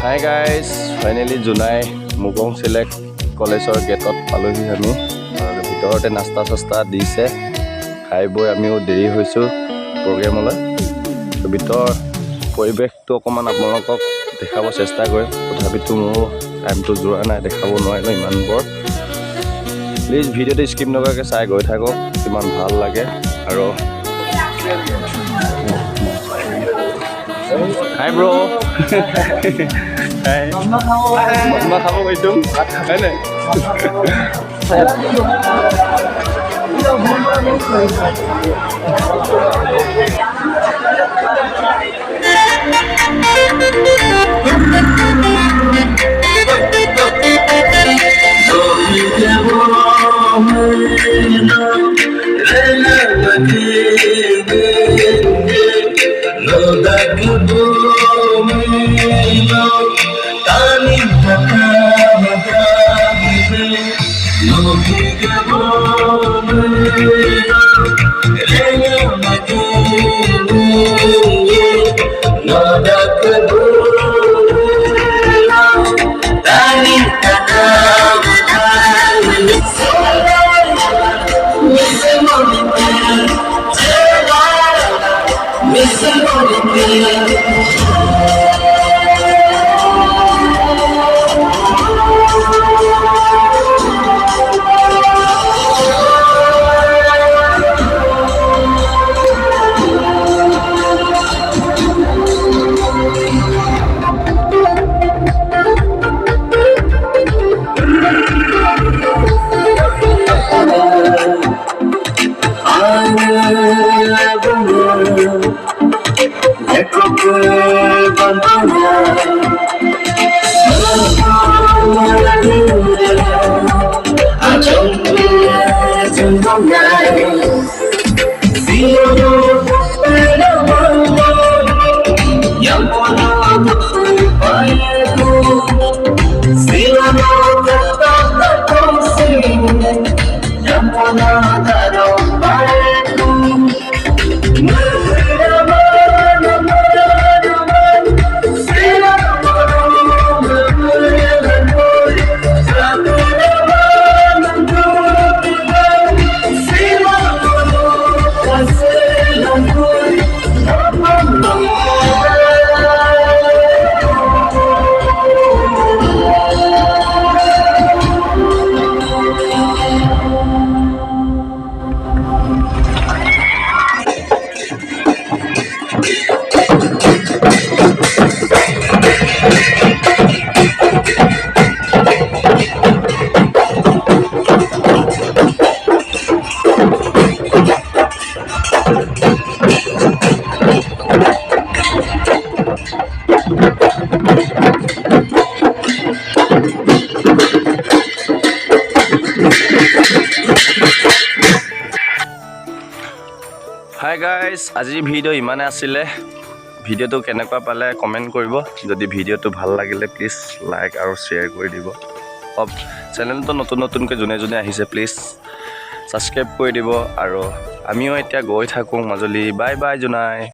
Hi guys, finally জোনাই মুগং select কলেজৰ গেটত পালোহি আমি। ভিতৰতে নাস্তা চাস্তা দিছে, খাই বৈ আমিও দেৰি হৈছোঁ প্ৰগ্ৰেমলৈ। ভিতৰ পৰিৱেশটো অকণমান আপোনালোকক দেখাব চেষ্টা কৰিম, তথাপিতো মোৰ টাইমটো যোৱা নাই, দেখাব নোৱাৰিলোঁ ইমান বৰ। প্লিজ ভিডিঅ'টো স্কিপ নকৰাকৈ চাই গৈ থাকক, কিমান ভাল লাগে। আৰু হাই ব্ৰ হাই মা খাব কৈছোঁ হয় নাই হাই গাইজ, আজিৰ ভিডিঅ' ইমানে আছিলে। ভিডিঅ'টো কেনেকুৱা পালে কমেণ্ট কৰিব। যদি ভিডিঅ'টো ভাল লাগিলে প্লিজ লাইক আৰু শ্বেয়াৰ কৰি দিব। চেনেলটো নতুনকৈ যোনে যোনে আহিছে প্লিজ ছাবস্ক্ৰাইব কৰি দিব। আৰু আমিও এতিয়া গৈ থাকোঁ মাজুলী। বাই বাই জোনাই।